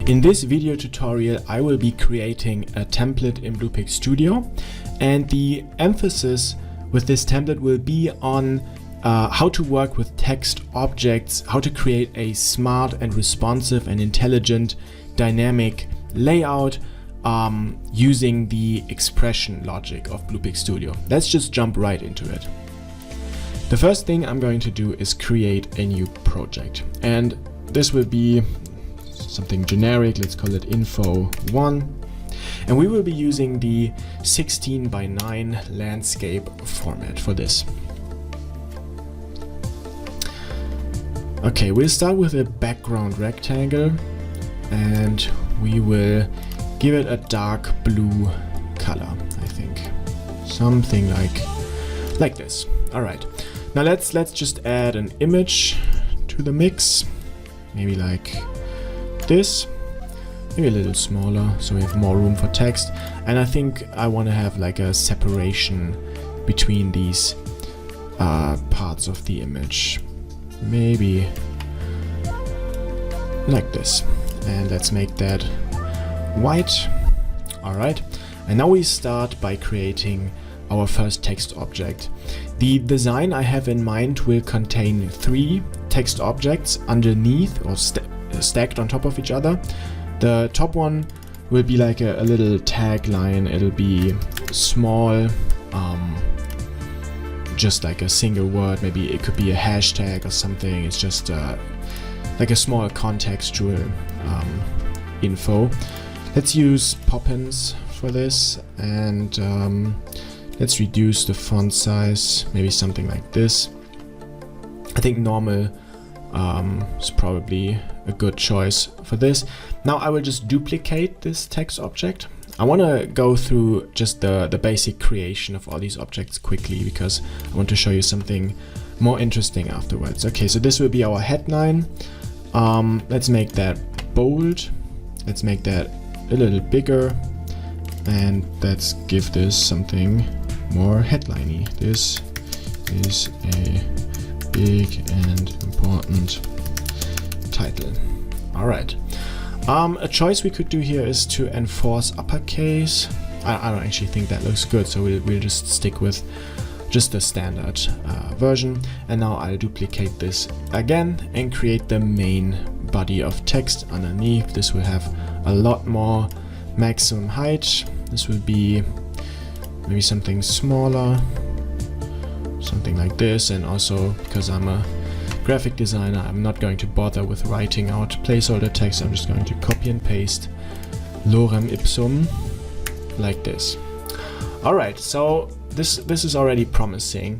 In this video tutorial, I will be creating a template in Bluepic Studio, and the emphasis with this template will be on how to work with text objects, how to create a smart and responsive and intelligent dynamic layout using the expression logic of Bluepic Studio. Let's just jump right into it. The first thing I'm going to do is create a new project, and this will be something generic. Let's call it info1, and we will be using the 16:9 landscape format for this. Okay, we'll start with a background rectangle, and we will give it a dark blue color. I think something like this. All right, now let's just add an image to the mix, maybe like this, maybe a little smaller so we have more room for text. And I think I want to have like a separation between these parts of the image, maybe like this, and let's make that white. All right, and now we start by creating our first text object. The design I have in mind will contain 3 text objects underneath or stacked on top of each other. The top one will be like a little tagline. It'll be small, just like a single word. Maybe it could be a hashtag or something. It's just like a small contextual info. Let's use pop-ins for this, and let's reduce the font size, maybe something like this. I think normal is probably a good choice for this. Now I will just duplicate this text object. I want to go through just the basic creation of all these objects quickly, because I want to show you something more interesting afterwards. Okay, so this will be our headline. Let's make that bold. Let's make that a little bigger, and let's give this something more headliney. This is a big and important title. All right. A choice we could do here is to enforce uppercase. I don't actually think that looks good, so we'll just stick with just the standard version. And now I'll duplicate this again and create the main body of text underneath. This will have a lot more maximum height. This will be maybe something smaller, something like this. And also, because I'm a graphic designer, I'm not going to bother with writing out placeholder text. I'm just going to copy and paste lorem ipsum like this. All right, so this is already promising.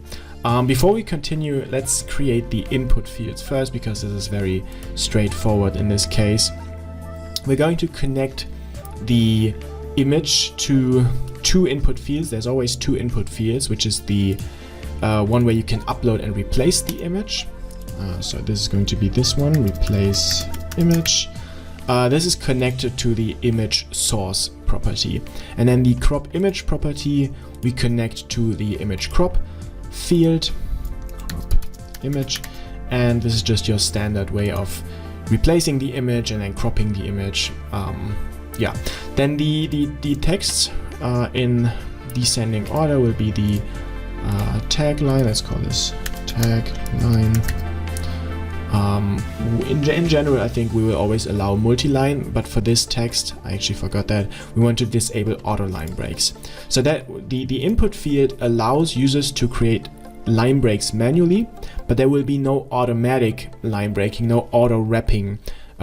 Before we continue, let's create the input fields first, because this is very straightforward in this case. We're going to connect the image to 2 input fields. There's always 2 input fields, which is the one where you can upload and replace the image. So this is going to be this one, replace image. This is connected to the image source property. And then the crop image property we connect to the image crop field, crop image. And this is just your standard way of replacing the image and then cropping the image. Yeah. Then the text in descending order will be the tagline. Let's call this tagline. In general, I think we will always allow multi-line, but for this text, I actually forgot that, we want to disable auto line breaks. So that the input field allows users to create line breaks manually, but there will be no automatic line breaking, no auto wrapping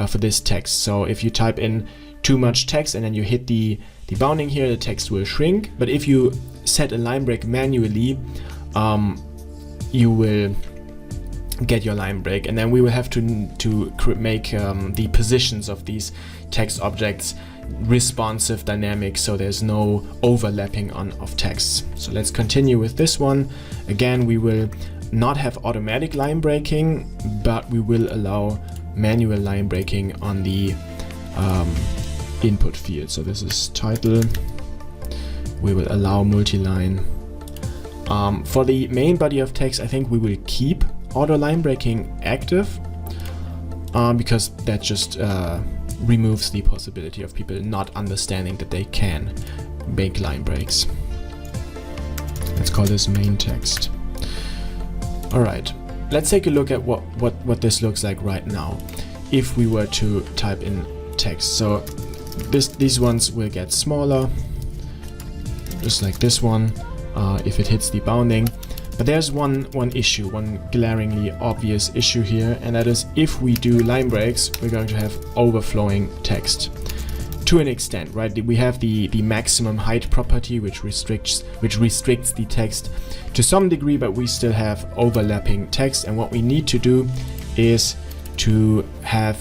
for this text. So if you type in too much text and then you hit the bounding here, the text will shrink. But if you set a line break manually, you will get your line break, and then we will have to make the positions of these text objects responsive, dynamic, so there's no overlapping of text. So let's continue with this one. Again, we will not have automatic line breaking, but we will allow manual line breaking on the input field. So this is title. We will allow multi-line. For the main body of text, I think we will keep auto line breaking active, because that just removes the possibility of people not understanding that they can make line breaks. Let's call this main text. All right, let's take a look at what this looks like right now if we were to type in text. So these ones will get smaller, just like this one, if it hits the bounding. But there's one issue, one glaringly obvious issue here, and that is if we do line breaks, we're going to have overflowing text to an extent, right? We have the maximum height property, which restricts the text to some degree, but we still have overlapping text. And what we need to do is to have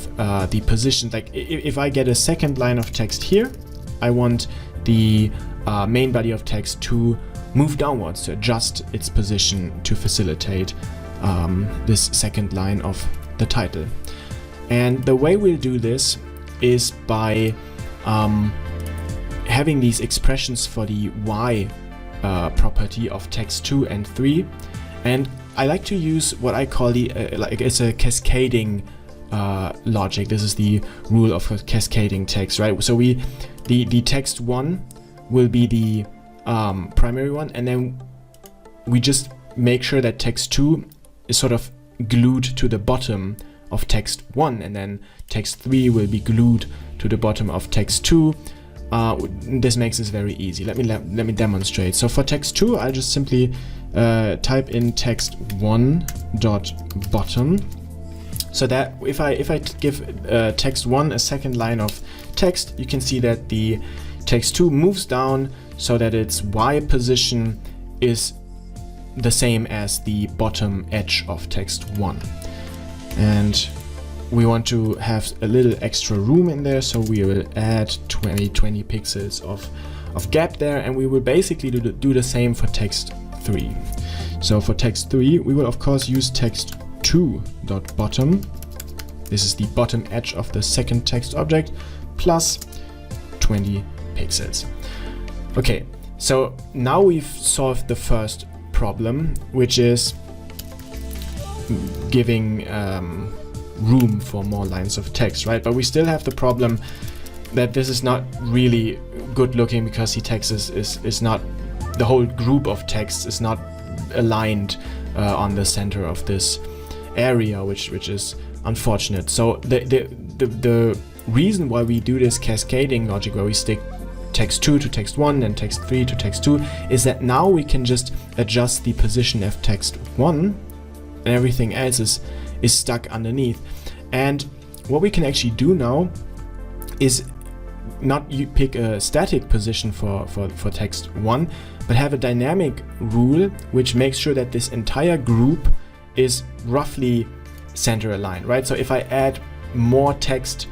the position, like if I get a second line of text here, I want the main body of text to move downwards, to adjust its position to facilitate this second line of the title. And the way we'll do this is by having these expressions for the Y property of text 2 and 3. And I like to use what I call the, like it's a cascading logic. This is the rule of cascading text, right? So the text 1 will be the primary one, and then we just make sure that text 2 is sort of glued to the bottom of text 1, and then text 3 will be glued to the bottom of text 2. This makes this very easy. Let me demonstrate. So for text 2, I'll just simply type in text 1 dot bottom, so that if I give text 1 a second line of text, you can see that the text 2 moves down so that its Y position is the same as the bottom edge of text 1. And we want to have a little extra room in there, so we will add 20 pixels of gap there, and we will basically do the same for text 3. So for text 3, we will of course use text 2 dot bottom. This is the bottom edge of the second text object, plus 20 pixels. Okay, so now we've solved the first problem, which is giving room for more lines of text, right? But we still have the problem that this is not really good looking, because the text is not, the whole group of text is not aligned on the center of this area, which is unfortunate. So the reason why we do this cascading logic, where we stick text 2 to text 1 and text 3 to text 2, is that now we can just adjust the position of text 1 and everything else is stuck underneath. And what we can actually do now is not pick a static position for text 1, but have a dynamic rule which makes sure that this entire group is roughly center aligned, right? So if I add more text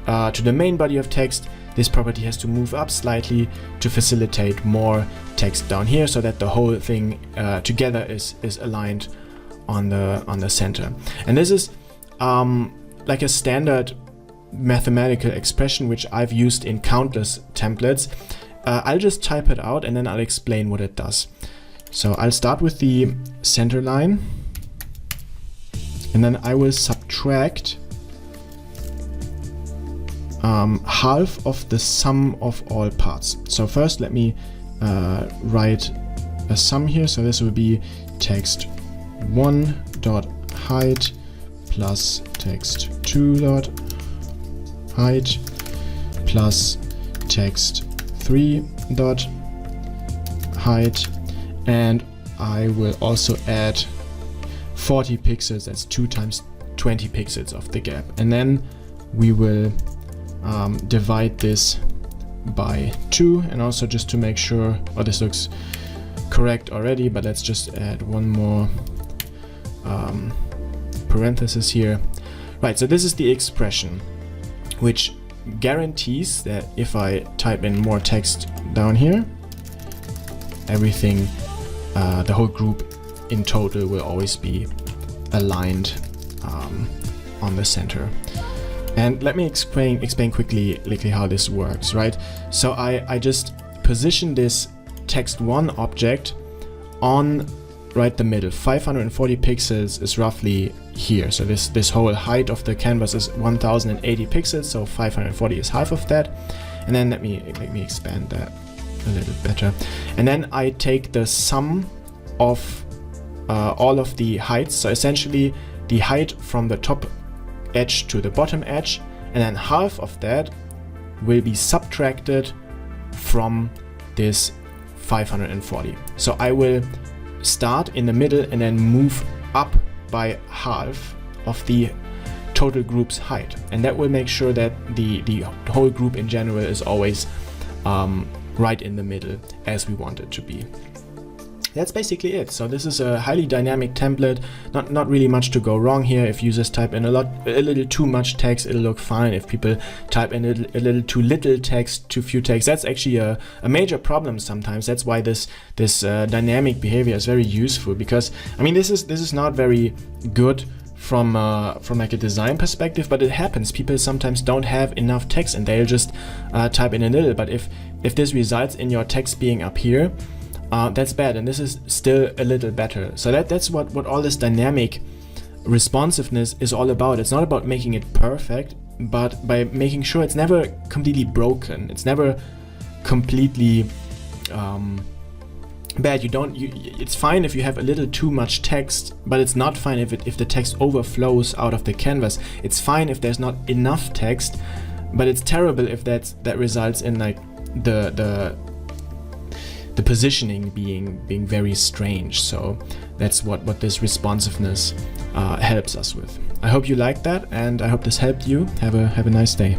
to the main body of text, this property has to move up slightly to facilitate more text down here, so that the whole thing together is aligned on the center. And this is like a standard mathematical expression which I've used in countless templates. I'll just type it out and then I'll explain what it does. So I'll start with the center line, and then I will subtract half of the sum of all parts. So first let me write a sum here. So this will be text 1 dot height plus text 2 dot height plus text 3 dot height, and I will also add 40 pixels. That's 2 times 20 pixels of the gap, and then we will divide this by 2, and also just to make sure, this looks correct already, but let's just add one more parenthesis here. Right, so this is the expression which guarantees that if I type in more text down here, everything, the whole group in total will always be aligned on the center. And let me explain quickly how this works, right? So I just position this text 1 object on right the middle. 540 pixels is roughly here. So this whole height of the canvas is 1080 pixels, so 540 is half of that. And then let me expand that a little better. And then I take the sum of all of the heights, so essentially the height from the top edge to the bottom edge, and then half of that will be subtracted from this 540. So I will start in the middle and then move up by half of the total group's height, and that will make sure that the whole group in general is always right in the middle as we want it to be. That's basically it. So this is a highly dynamic template. Not really much to go wrong here. If users type in a little too much text, it'll look fine. If people type in a little too little text, too few text, that's actually a major problem sometimes. That's why this dynamic behavior is very useful, because I mean this is not very good from like a design perspective, but it happens. People sometimes don't have enough text and they'll just type in a little. But if this results in your text being up here, that's bad, and this is still a little better. So that's what all this dynamic responsiveness is all about. It's not about making it perfect, but by making sure it's never completely broken. It's never completely bad. It's fine if you have a little too much text, but it's not fine if the text overflows out of the canvas. It's fine if there's not enough text, but it's terrible if that results in like the positioning being very strange. So that's what this responsiveness helps us with. I hope you liked that, and I hope this helped you. Have a nice day.